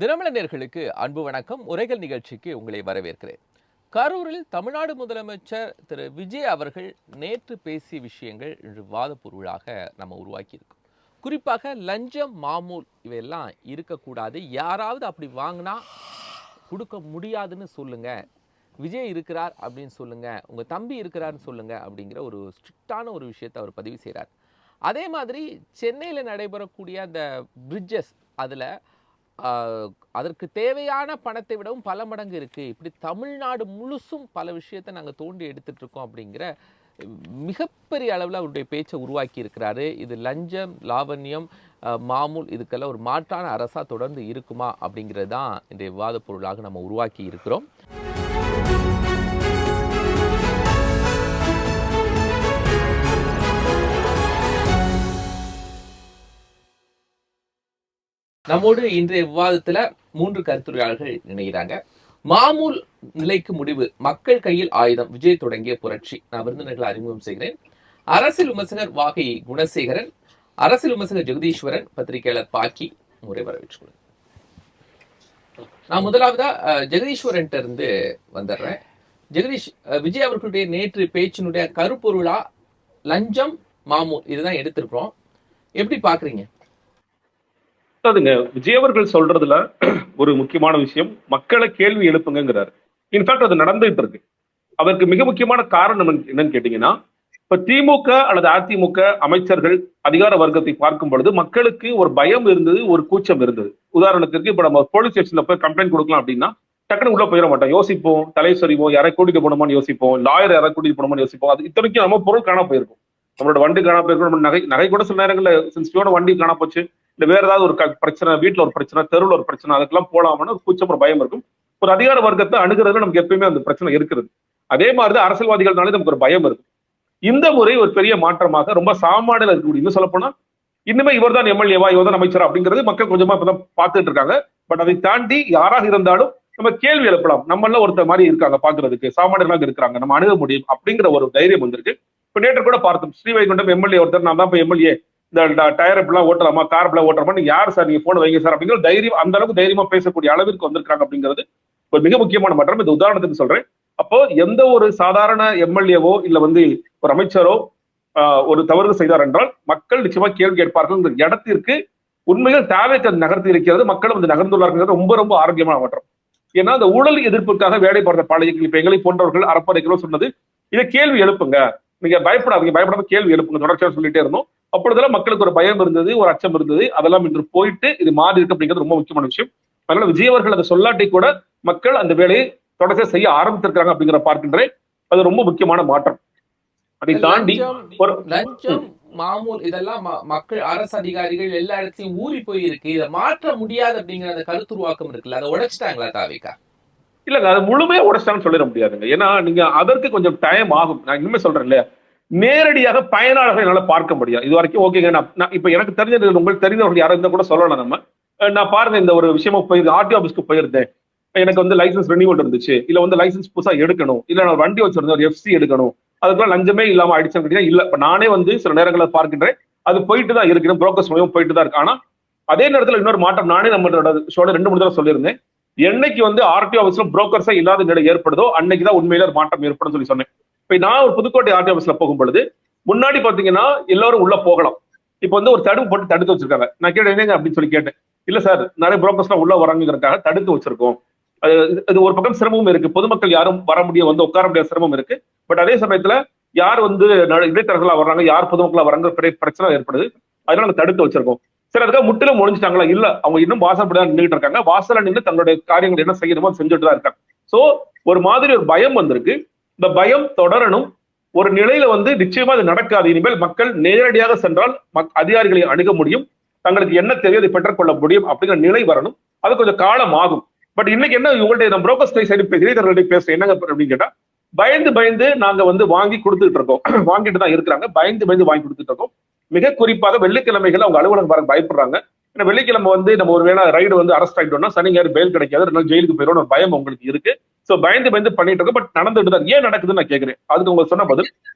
தினமலர் அன்பு வணக்கம். உரைகள் நிகழ்ச்சிக்கு உங்களை வரவேற்கிறேன். கரூரில் தமிழ்நாடு முதலமைச்சர் திரு விஜய் அவர்கள் நேற்று பேசிய விஷயங்கள் இன்று வாத பொருளாக நம்ம உருவாக்கி இருக்கோம். குறிப்பாக லஞ்சம், மாமூல் இவையெல்லாம் இருக்கக்கூடாது. யாராவது அப்படி வாங்கினா கொடுக்க முடியாதுன்னு சொல்லுங்க. விஜய் இருக்கிறார் அப்படின்னு சொல்லுங்க, உங்க தம்பி இருக்கிறாருன்னு சொல்லுங்க அப்படிங்கிற ஒரு ஸ்ட்ரிக்டான ஒரு விஷயத்தை அவர் பதிவு செய்கிறார். அதே மாதிரி சென்னையில் நடைபெறக்கூடிய அந்த பிரிட்ஜஸ் அதில் அதற்கு தேவையான பணத்தை விடவும் பல மடங்கு இருக்குது. இப்படி தமிழ்நாடு முழுசும் பல விஷயத்தை நாங்கள் தோண்டி எடுத்துட்டு இருக்கோம் அப்படிங்கிற மிகப்பெரிய அளவில் அவருடைய பேச்சை உருவாக்கி இருக்கிறாரு. இது லஞ்சம், லாவண்யம், மாமூல் இதுக்கெல்லாம் ஒரு மாற்றான அரசாக தொடர்ந்து இருக்குமா அப்படிங்கிறது தான் இந்த விவாத பொருளாக நம்ம உருவாக்கி இருக்கிறோம். நம்மோடு இன்றைய விவாதத்துல 3 கருத்துரையாளர்கள் இணைகிறாங்க. மாமூல் நிலைக்கு முடிவு, மக்கள் கையில் ஆயுதம், விஜய் தொடங்கிய புரட்சி. நான் விருந்தினர்களை அறிமுகம் செய்கிறேன். அரசியல் விமர்சகர் வாகை குணசேகரன், அரசியல் விமர்சகர் ஜெகதீஸ்வரன், பத்திரிகையாளர் பாக்கி. முறை வரவேற்றுக்கொள்கிறேன். நான் முதலாவதா ஜெகதீஸ்வரன் இருந்து வந்துடுறேன். ஜெகதீஷ், விஜய் அவர்களுடைய நேற்று பேச்சினுடைய கருப்பொருளா லஞ்சம், மாமூல் இதுதான் எடுத்திருக்கிறோம். எப்படி பாக்குறீங்க? அதுங்க விஜய் அவர்கள் சொல்றதுல ஒரு முக்கியமான விஷயம், மக்களை கேள்வி எழுப்புங்கிறாரு. இன்ஃபேக்ட் அது நடந்துட்டு இருக்கு. அதற்கு மிக முக்கியமான காரணம் என்னன்னு கேட்டீங்கன்னா, இப்ப திமுக அல்லது அதிமுக அமைச்சர்கள் அதிகார வர்க்கத்தை பார்க்கும் பொழுது மக்களுக்கு ஒரு பயம் இருந்தது, ஒரு கூச்சம் இருந்தது. உதாரணத்திற்கு இப்ப நம்ம போலீஸ் ஸ்டேஷன்ல போய் கம்ப்ளைண்ட் கொடுக்கலாம் அப்படின்னா டக்குனு உள்ள போயிட மாட்டோம், யோசிப்போம், தலை சொறிவோம், யாரை கூட்டிட்டு போனோமான்னு யோசிப்போம், லாயர் யாரை கூட்டிட்டு போனோமான்னு யோசிப்போம். அது இத்தனைக்கும் நம்ம பொருள் காண போயிருக்கும், நம்மளோட வண்டி காண போயிருக்கும், நம்ம நகை கூட சில நேரங்களில் சென்சிட்டிவான வண்டி காண போச்சு, இல்ல வேற ஏதாவது ஒரு பிரச்சனை, வீட்டுல ஒரு பிரச்சனை, தெருவில் ஒரு பிரச்சனை, அதுக்கெல்லாம் போலாம்னு ஒரு கூச்சம், ஒரு பயம் இருக்கும். ஒரு அதிகார வர்க்கத்தை அணுகிறதுல நமக்கு எப்பயுமே அந்த பிரச்சனை இருக்கிறது. அதே மாதிரிதான் அரசியல்வாதிகள்னாலே நமக்கு ஒரு பயம் இருக்கும். இந்த முறை ஒரு பெரிய மாற்றமாக ரொம்ப சாமானியில் இருக்கக்கூடிய, இன்னும் சொல்ல போனா இன்னுமே இவர் தான் எம்எல்ஏவா, இவர் தான் அமைச்சரா அப்படிங்கிறது மக்கள் கொஞ்சமா இப்பதான் பார்த்துட்டு இருக்காங்க. பட் அதை தாண்டி யாராக இருந்தாலும் நம்ம கேள்வி எழுப்பலாம். நம்மள ஒருத்தர் மாதிரி இருக்காங்க பாக்குறதுக்கு, சாமானியர்களாக இருக்கிறாங்க, நம்ம அணுக முடியும் அப்படிங்கிற ஒரு தைரியம் வந்திருக்கு. இப்ப நேற்று கூட பார்த்தோம், ஸ்ரீவைகுண்டம் எம்எல்ஏ ஒருத்தர், நான் தான் எம்எல்ஏ, இந்த டயர் எல்லாம் ஓட்டலாமா, கார் எல்லாம் ஓட்டுறமா, நீங்க யார் சார், நீங்க போன வைங்க சார் அப்படிங்கிற தைரியம், அந்த அளவுக்கு தைரியமா பேசக்கூடிய அளவிற்கு வந்திருக்காங்க அப்படிங்கிறது ஒரு மிக முக்கியமான மாற்றம். இந்த உதாரணத்துக்கு சொல்றேன். அப்போ எந்த ஒரு சாதாரண எம்எல்ஏவோ இல்ல ஒரு அமைச்சரோ ஒரு தவறு செய்தார் என்றால் மக்கள் நிச்சயமா கேள்வி கேட்பார்கள். இந்த இடத்திற்கு உண்மையில் தேவைக்கு நகர்த்தி இருக்கிறது, மக்களும் வந்து நகர்ந்துள்ளார்கள். ரொம்ப ரொம்ப ஆரோக்கியமான மாற்றம். ஏன்னா அந்த ஊழல் எதிர்ப்புக்காக வேலை பார்த்த பாளையங்கள் இப்ப எங்களை போன்றவர்கள் அறப்படைகளோ சொன்னது, இதை கேள்வி எழுப்புங்க, நீங்க பயப்படாதீங்க, பயப்படாம கேள்வி எழுப்புங்க, தொடர்ச்சியாக சொல்லிட்டே இருந்தோம். அப்பொழுதெல்லாம் மக்களுக்கு ஒரு பயம் இருந்தது, ஒரு அச்சம் இருந்தது. அதெல்லாம் இன்று போயிட்டு இது மாறி இருக்கு அப்படிங்கிறது ரொம்ப முக்கியமான விஷயம். அதனால விஜய் அவர்கள் அதை சொல்லாட்டி கூட மக்கள் அந்த வேலையை தொடர்ச்சியாக செய்ய ஆரம்பித்திருக்காங்க அப்படிங்கிற பார்க்கின்றேன். அது ரொம்ப முக்கியமான மாற்றம். அதை தாண்டி லஞ்சம், மாமூல் இதெல்லாம் மக்கள், அரசு அதிகாரிகள் எல்லா இடத்தையும் ஊறி போயிருக்கு. இதை மாற்ற முடியாது அப்படிங்கிற அந்த கருத்துருவாக்கம் இருக்குல்ல, அதை உடைச்சிட்டாங்களா தாவேகா? இல்லங்க, அது முழுமையா உடைச்சிட்டாங்கன்னு சொல்லிட முடியாதுங்க. ஏன்னா நீங்க அதற்கு கொஞ்சம் டைம் ஆகும். நான் இன்னுமே சொல்றேன் இல்லையா, நேரடியாக பயனாளர்கள் என்னால பார்க்க முடியாது. இது வரைக்கும் ஓகேங்க. நான் இப்ப எனக்கு தெரிஞ்சது, உங்களுக்கு தெரிஞ்சவர்கள் யாரும் இருந்தா கூட சொல்லலாம். நம்ம நான் பாருங்க, இந்த ஒரு விஷயமா போயிருந்தேன், ஆர்டிஓ ஆஃபீஸ்க்கு போயிருந்தேன். எனக்கு வந்து லைசன்ஸ் ரெனியூவல் இருந்துச்சு, இல்ல வந்து லைசன்ஸ் புதுசா எடுக்கணும், இல்ல நான் வண்டி வச்சிருந்தேன், ஒரு எஃப்சி எடுக்கணும், அதுக்கெல்லாம் லஞ்சமே இல்லாம ஆயிடுச்சு இல்ல. இப்ப நானே வந்து சில நேரங்களில் பார்க்கின்றேன், அது போயிட்டு தான் இருக்கிறேன், புரோக்கர்ஸ் மூலம் போயிட்டு தான் இருக்கு. ஆனா அதே நேரத்தில் இன்னொரு மாற்றம், நானே நம்மளோட ஷோட 2-3 தடவை சொல்லியிருந்தேன், என்னைக்கு வந்து ஆர்டிஓ ஆஃபீஸ்ல புரோக்கர்ஸா இல்லாத நிலை ஏற்படுதோ அன்னைக்குதான் உண்மையில ஒரு மாற்றம் ஏற்படும் சொல்லி சொன்னேன். இப்ப நான் ஒரு புதுக்கோட்டை ஆர்டிஓ ஆஃபீஸ்ல போகும் பொழுது முன்னாடி பாத்தீங்கன்னா எல்லாரும் உள்ள போகலாம், இப்ப வந்து ஒரு தடுப்பு போட்டு தடுத்து வச்சிருக்காங்க. நான் கேட்டேன் அப்படின்னு சொல்லி கேட்டேன். இல்ல சார், நிறைய புரோக்கர்ஸ் எல்லாம் உள்ள வராங்கிறதுக்காக தடுத்து வச்சிருக்கோம். அது ஒரு பக்கம் சிரமமும் இருக்கு, பொதுமக்கள் யாரும் வர முடியும், வந்து உட்கார முடியாத சிரமம் இருக்கு. பட் அதே சமயத்துல யார் வந்து இடைத்தரகர்களா வர்றாங்க, யார் பொதுமக்களா வராங்க பிரச்சனை ஏற்படுது, அதனால நாங்க தடுத்து வச்சிருக்கோம். சரி, அதுக்காக முற்றிலும் முடிஞ்சிட்டாங்களா? இல்ல, அவங்க இன்னும் வாசல்படிதான் நின்றுட்டு இருக்காங்க. வாசல நின்று தங்களுடைய காரியங்கள் என்ன செய்யணுமோ செஞ்சுட்டு தான் இருக்காங்க. சோ ஒரு மாதிரி ஒரு பயம் வந்திருக்கு. இந்த பயம் தொடரணும். ஒரு நிலையில வந்து நிச்சயமா அது நடக்காது. இனிமேல் மக்கள் நேரடியாக சென்றால் அதிகாரிகளை அணுக முடியும், தங்களுக்கு என்ன தேவையோ அதை பெற்றுக்கொள்ள முடியும் அப்படிங்கிற நிலை வரணும். அது கொஞ்சம் காலம் ஆகும். பட் இன்னைக்கு என்ன, இவங்கள்ட்ட புரோக்கர்ஸ் சைடு இளைஞர்களுடைய பேச என்னங்க அப்படின்னு கேட்டா, பயந்து நாங்க வந்து வாங்கி கொடுத்துட்டு இருக்கோம், வாங்கிட்டு தான் இருக்கிறாங்க, பயந்து வாங்கி கொடுத்துட்டு இருக்கோம். மிக குறிப்பாக வெள்ளிக்கிழமைகள் அவங்க அலுவலகம் பயப்படுறாங்க. ஏன்னா வெள்ளிக்கிழமை வந்து நம்ம ஒரு வேளை ரைடு வந்து அரெஸ்ட் ஆகிட்டோம்னா சனி ஞாயிறு பெயில் கிடைக்காது, 2 நாள் ஜெயிலுக்கு போயிடும் ஒரு பயம் உங்களுக்கு இருக்கு. சோ பயந்து பண்ணிட்டு இருக்கோம். பட் நடந்துட்டு தான். ஏன் நடக்குதுன்னு நான் கேட்கிறேன். அதுக்கு உங்களுக்கு சொன்ன பதில்,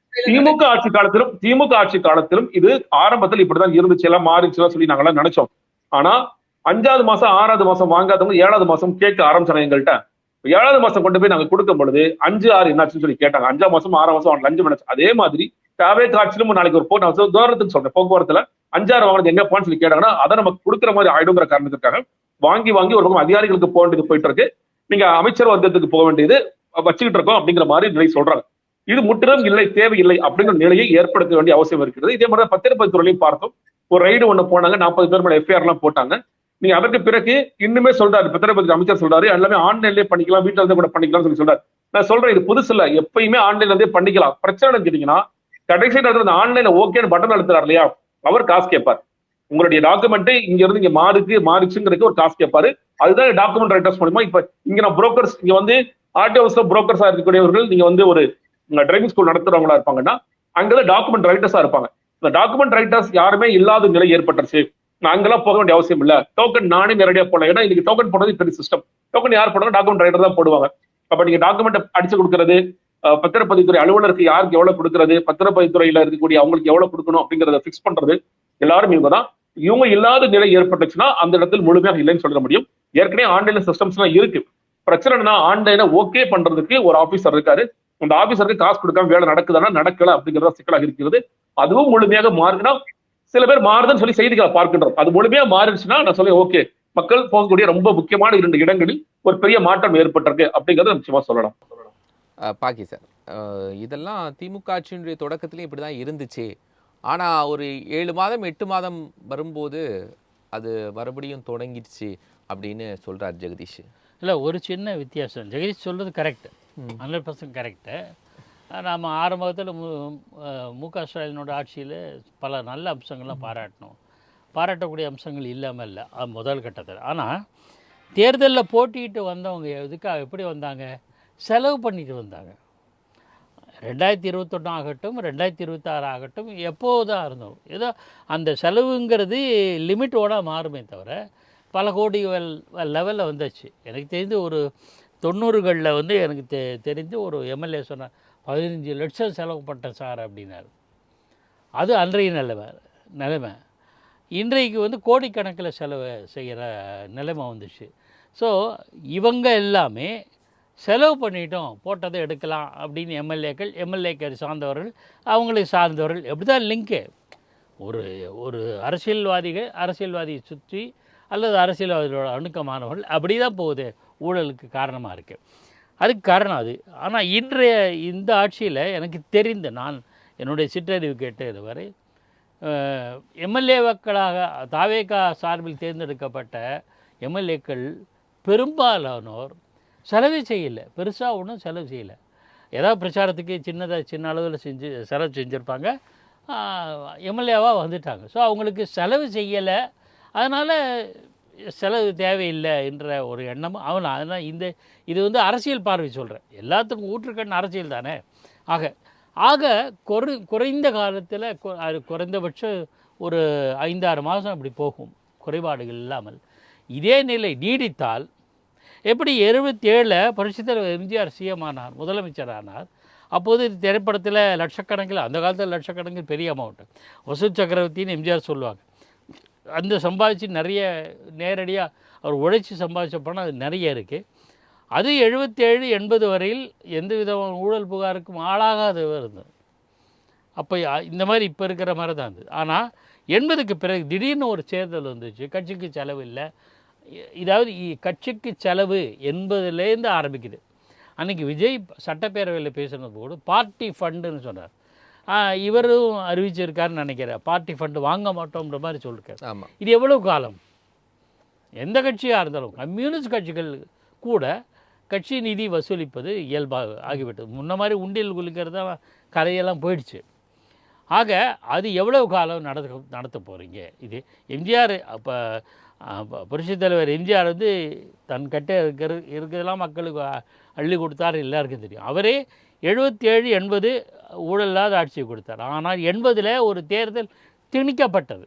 திமுக ஆட்சி காலத்திலும் இது ஆரம்பத்தில் இப்படிதான் இருந்துச்சு, எல்லாம் மாறிச்சுலாம் சொல்லி நாங்கெல்லாம் நினைச்சோம். ஆனா 5வது மாசம் 6வது மாசம் வாங்காதவங்க 7வது மாசம் கேட்க ஆரம்பிச்சாங்க எங்கள்கிட்ட. 7வது மாசம் கொண்டு போய் நாங்க கொடுக்கும் பொழுது 5, 6 என்னாச்சுன்னு சொல்லி கேட்டாங்க. 5ஆம் மாசம் 6ஆம் மாசம் அவங்க லஞ்சம் நினைச்சு அதே மாதிரி தேவை காட்சியிலும் நாளைக்கு ஒரு நான் உதாரணத்துக்கு சொல்றேன், போக்குவரத்துல 5, 6 வாங்கினது எங்க போன்னு சொல்லி கேட்டாங்கன்னா அதை நமக்கு கொடுக்குற மாதிரி ஆயிடுங்கிற காரணத்துக்காக வாங்கி ஒரு பக்கம் அதிகாரிகளுக்கு போக வேண்டியது போயிட்டு இருக்கு, நீங்க அமைச்சர் வர்க்கத்துக்கு போக வேண்டியது வச்சுக்கிட்டு இருக்கோம் அப்படிங்கிற மாதிரி நிலை சொல்றாங்க. இது முற்றிலும் இல்லை, தேவையில்லை அப்படிங்கிற நிலையை ஏற்படுத்த வேண்டிய அவசியம் இருக்கிறது. இதே மாதிரி பத்திரப்பதிவுத்துறையிலையும் பார்த்தோம், ஒரு ரைடு ஒண்ணு போனாங்க, 40 பேர் மேல எஃப்ஐஆர் எல்லாம் போட்டாங்க. நீங்க அதற்கு பிறகு இன்னுமே சொல்றாரு பத்திரப்பதிவு அமைச்சர் சொல்றாரு எல்லாமே ஆன்லைன்லயே பண்ணிக்கலாம், வீட்டுல இருந்து கூட பண்ணிக்கலாம் சொல்லி சொல்றாரு. நான் சொல்றேன் இது புதுசு இல்ல, எப்பயுமே ஆன்லைன்ல இருந்தே பண்ணிக்கலாம். பிரச்சனை கேட்டீங்கன்னா கடைசி நேரத்தில் ஆன்லைன்ல ஓகேன்னு பட்டன் அழுத்துறாரு இல்லையா, அவர் காசு கேட்பார். உங்களுடைய டாக்குமெண்ட் இங்க இருந்து இங்க மாறிச்சுங்கிறதுக்கு ஒரு காசு கேட்பாரு. அதுதான் டாக்குமெண்ட் ரைட்டர்ஸ் மூலமா இப்ப இங்க நான் புரோக்கர்ஸ், இங்க வந்து ஆர்டிஓ ஹவுஸ்ல புரோக்கர்ஸா இருக்கக்கூடியவர்கள், நீங்க வந்து ஒரு டிரைவிங் ஸ்கூல் நடத்துறவங்களா இருப்பாங்கன்னா அங்கதான் டாக்குமெண்ட் ரைட்டர்ஸா இருப்பாங்க. இந்த டாக்குமெண்ட் ரைட்டர்ஸ் யாருமே இல்லாத நிலை ஏற்பட்டுருச்சு. அங்கெல்லாம் போக வேண்டிய அவசியம் இல்ல, டோக்கன் நானே நேரடியா போடலாம். ஏன்னா இன்னைக்கு டோக்கன் போடுறது பெரிய சிஸ்டம். டோக்கன் யார் போடுவாங்க, டாக்குமெண்ட் ரைட்டர் தான் போடுவாங்க. அப்ப நீங்க டாக்குமெண்ட் அடிச்சு கொடுக்கறது, பத்திரப்பதிவுத்துறை அலுவலருக்கு யாருக்கு எவ்வளவு கொடுக்கறது, பத்திரப்பதிவுத்துறையில இருக்கக்கூடிய அவங்களுக்கு எவ்வளவு கொடுக்கணும் அப்படிங்கறத பிக்ஸ் பண்றது எல்லாரும் இவங்க தான். இவங்க இல்லாத நிலை ஏற்பட்டுச்சுன்னா அந்த இடத்துல முழுமையாக இல்லைன்னு சொல்ல முடியும். ஏற்கனவே ஆன்லைன் சிஸ்டம்ஸ் எல்லாம் இருக்கு. பிரச்சனைனா ஆன்லைனை ஓகே பண்றதுக்கு ஒரு ஆபீசர் இருக்காரு, அந்த ஆபீசருக்கு காசு கொடுக்காம வேலை நடக்குதுன்னா நடக்கல அப்படிங்கிறதா சிக்கலாக இருக்கிறது. அதுவும் முழுமையாக மாறுனா, சில பேர் மாறுதுன்னு சொல்லி செய்திகளை பார்க்கின்றோம். அது முழுமையா மாறிடுச்சுன்னா நான் சொல்ல ஓகே, மக்கள் போகக்கூடிய ரொம்ப முக்கியமான 2 இடங்களில் ஒரு பெரிய மாற்றம் ஏற்பட்டிருக்கு அப்படிங்கறத நிச்சயமா சொல்லலாம். பாக்கி சார், இதெல்லாம் திமுக ஆட்சியினுடைய தொடக்கத்திலையும் இப்படி தான் இருந்துச்சு. ஆனால் ஒரு 7 மாதம் 8 மாதம் வரும்போது அது மறுபடியும் தொடங்கிடுச்சு அப்படின்னு சொல்கிறார் ஜெகதீஷ். இல்லை, ஒரு சின்ன வித்தியாசம். ஜெகதீஷ் சொல்கிறது கரெக்டு, 100% கரெக்டு. நாம் ஆரம்பத்தில் மு.க. ஸ்டாலினோட ஆட்சியில் பல நல்ல அம்சங்கள்லாம் பாராட்டக்கூடிய அம்சங்கள் இல்லாமல் இல்லை முதல் கட்டத்தில். ஆனால் தேர்தலில் போட்டிட்டு வந்தவங்க எதுக்காக எப்படி வந்தாங்க, செலவு பண்ணிட்டு வந்தாங்க. 2021 ஆகட்டும் 2026 ஆகட்டும் எப்போதான் இருந்தோம், ஏதோ அந்த செலவுங்கிறது லிமிட்டோட மாறுமே தவிர பல கோடி லெவலில் வந்துச்சு. எனக்கு தெரிந்து ஒரு 90களில் வந்து எனக்கு தெரிந்து ஒரு எம்எல்ஏ சொன்னார் 15 லட்சம் செலவு பண்ணிட்டேன் சார் அப்படின்னாரு. அது அன்றைய நிலைமை. இன்றைக்கு வந்து கோடிக்கணக்கில் செலவு செய்கிற நிலைமை வந்துச்சு. ஸோ இவங்க எல்லாமே செலவு பண்ணிட்டோம், போட்டதை எடுக்கலாம் அப்படின்னு எம்எல்ஏக்கள் சார்ந்தவர்கள், அவங்களை சார்ந்தவர்கள், எப்படி தான் லிங்க்கு. ஒரு அரசியல்வாதியை சுற்றி அல்லது அரசியல்வாதிகளோட அணுக்கமானவர்கள் அப்படி தான் போகுது, ஊழலுக்கு காரணமாக இருக்குது. அதுக்கு காரணம் அது. ஆனால் இன்றைய இந்த ஆட்சியில் எனக்கு தெரிந்த, நான் என்னுடைய சிற்றறிவு கேட்டது வரை எம்எல்ஏக்களாக தாவேகா சார்பில் தேர்ந்தெடுக்கப்பட்ட எம்எல்ஏக்கள் பெரும்பாலானோர் செலவே செய்யலை, பெருசாக ஒன்றும் செலவு செய்யலை. ஏதாவது பிரச்சாரத்துக்கு சின்ன அளவில் செலவு செஞ்சுருப்பாங்க, எம்எல்ஏவாக வந்துட்டாங்க. ஸோ அவங்களுக்கு செலவு செய்யலை, அதனால் செலவு தேவையில்லை என்ற ஒரு எண்ணம் அதனால் இது வந்து அரசியல் பார்வை சொல்கிறேன். எல்லாத்துக்கும் ஊற்றுக்கண் அரசியல் தானே. ஆக குறைந்த காலத்தில் குறைந்தபட்சம் ஒரு 5-6 மாதம் அப்படி போகும் குறைபாடுகள் இல்லாமல். இதே நிலை நீடித்தால் எப்படி 77 புரட்சித் தலைவர் எம்ஜிஆர் சிஎம் ஆனார், முதலமைச்சர் ஆனார். அப்போது திரைப்படத்தில் லட்சக்கணக்கில், அந்த காலத்தில் லட்சக்கணக்கில் பெரிய அமௌண்ட்டு, வசூல் சக்கரவர்த்தின்னு எம்ஜிஆர் சொல்லுவாங்க. அந்த சம்பாதிச்சு நிறைய நேரடியாக அவர் உழைச்சி சம்பாதிச்ச பணம் அது நிறைய இருக்குது. அது 77-80 வரையில் எந்த விதமான ஊழல் புகாருக்கும் ஆளாகாத இருந்தது. அப்போ இந்த மாதிரி இப்போ இருக்கிற மாதிரி தான் இருந்தது. ஆனால் 80க்கு பிறகு திடீர்னு ஒரு தேர்தல் வந்துச்சு, கட்சிக்கு செலவு இல்லை. இதாவது கட்சிக்கு செலவு என்பதுலேருந்து ஆரம்பிக்குது. அன்றைக்கி விஜய் சட்டப்பேரவையில் பேசுனது போது பார்ட்டி ஃபண்டுன்னு சொன்னார். இவரும் அறிவிச்சிருக்காருன்னு நினைக்கிறேன், பார்ட்டி ஃபண்டு வாங்க மாட்டோம்ன்ற மாதிரி சொல்லியிருக்காரு. ஆமாம். இது எவ்வளோ காலம்? எந்த கட்சியாக இருந்தாலும் கம்யூனிஸ்ட் கட்சிகள் கூட கட்சி நிதி வசூலிப்பது இயல்பாக ஆகிவிட்டது. முன்ன மாதிரி உண்டியல் குளிக்கிறது தான் கதையெல்லாம் போயிடுச்சு. ஆக அது எவ்வளவு காலம் நடத்த போகிறீங்க? இது எம்ஜிஆர் அப்போ புரட்சித் தலைவர் எம்ஜிஆர் வந்து தன் கட்ட இருக்கிறதெல்லாம் மக்களுக்கு அள்ளி கொடுத்தார், எல்லாருக்கும் தெரியும். அவரே 77-80 ஊழல் இல்லாத ஆட்சியை கொடுத்தார். ஆனால் 80ல் ஒரு தேர்தல் திணிக்கப்பட்டது.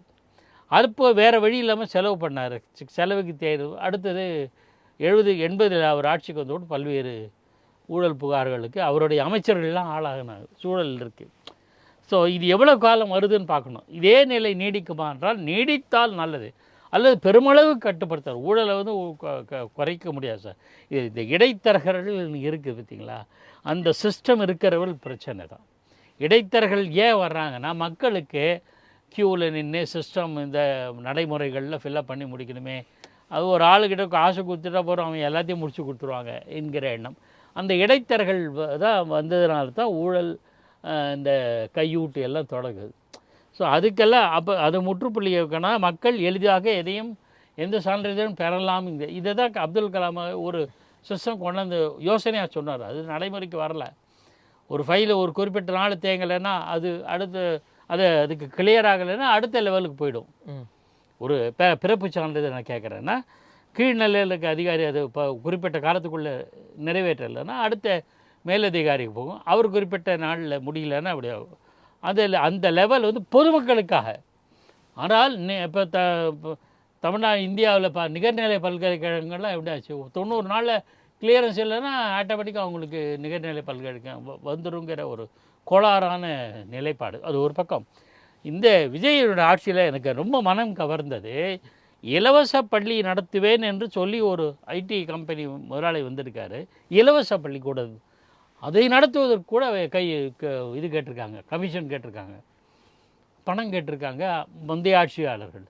அப்போ வேறு வழி இல்லாமல் செலவு பண்ணார், செலவுக்கு தேர்வு. அடுத்தது 70-80 அவர் ஆட்சிக்கு வந்தோடு பல்வேறு ஊழல் புகார்களுக்கு அவருடைய அமைச்சர்கள்லாம் ஆளாகினாங்க, சூழல் இருக்குது. ஸோ இது எவ்வளோ காலம் வருதுன்னு பார்க்கணும். இதே நிலை நீடிக்குமா என்றால் நீடித்தால் நல்லது. அல்லது பெருமளவு கட்டுப்படுத்தார். ஊழலை வந்து குறைக்க முடியாது சார். இந்த இடைத்தரகர்கள் இருக்குது பார்த்தீங்களா, அந்த சிஸ்டம் இருக்கிறவள் பிரச்சனை தான். இடைத்தரகர்கள் ஏன் வர்றாங்கன்னா, மக்களுக்கு க்யூவில் நின்று சிஸ்டம் இந்த நடைமுறைகளில் ஃபில்லப் பண்ணி முடிக்கணுமே, அது ஒரு ஆளுக்கிட்ட காசு கொடுத்துட்டா போகிறோம், அவன் எல்லாத்தையும் முடிச்சு கொடுத்துருவாங்க என்கிற எண்ணம். அந்த இடைத்தரகர்கள் தான் வந்ததுனால தான் ஊழல், இந்த கையூட்டு எல்லாம் தொடங்குது. ஸோ அதுக்கெல்லாம் அப்போ அதை முற்றுப்புள்ளி வைக்கணும். மக்கள் எளிதாக எதையும் எந்த சான்றிதழும் பெறலாம். இதை தான் அப்துல் கலாம் ஒரு சிஸ்டம் கொண்டாந்து யோசனையாக சொன்னார். அது நடைமுறைக்கு வரல. ஒரு ஃபைலை ஒரு குறிப்பிட்ட நாள் தேங்கலைன்னா அது அடுத்து அதுக்கு கிளியர் ஆகலைன்னா அடுத்த லெவலுக்கு போயிடும். ஒரு பிறப்பு சான்றிதழ் நான் கேட்குறேன்னா, கீழ்நிலையிலுக்கு அதிகாரி அது இப்போ குறிப்பிட்ட காலத்துக்குள்ளே நிறைவேற்றலைன்னா அடுத்த மேலதிகாரிக்கு போகும். அவர் குறிப்பிட்ட நாளில் முடியலன்னா அப்படி ஆகும். அதில் அந்த லெவல் வந்து பொதுமக்களுக்காக. ஆனால் இப்போ தமிழ்நாடு இந்தியாவில் நிகர்நிலை பல்கலைக்கழகங்கள்லாம் எப்படி ஆச்சு, 90 நாளில் கிளியரன்ஸ் இல்லைன்னா ஆட்டோமேட்டிக்காக அவங்களுக்கு நிகர்நிலை பல்கலைக்கழகம் வந்துருங்கிற ஒரு கோளாறான நிலைப்பாடு. அது ஒரு பக்கம். இந்த விஜயோட ஆட்சியில் எனக்கு ரொம்ப மனம் கவர்ந்தது, இலவச பள்ளி நடத்துவேன் என்று சொல்லி ஒரு ஐடி கம்பெனி முதலாளி வந்திருக்காரு. இலவச பள்ளிக்கூடம் அதை நடத்துவதற்கு கூட இது கேட்டிருக்காங்க, கமிஷன் கேட்டிருக்காங்க, பணம் கேட்டிருக்காங்க முந்தைய ஆட்சியாளர்கள்.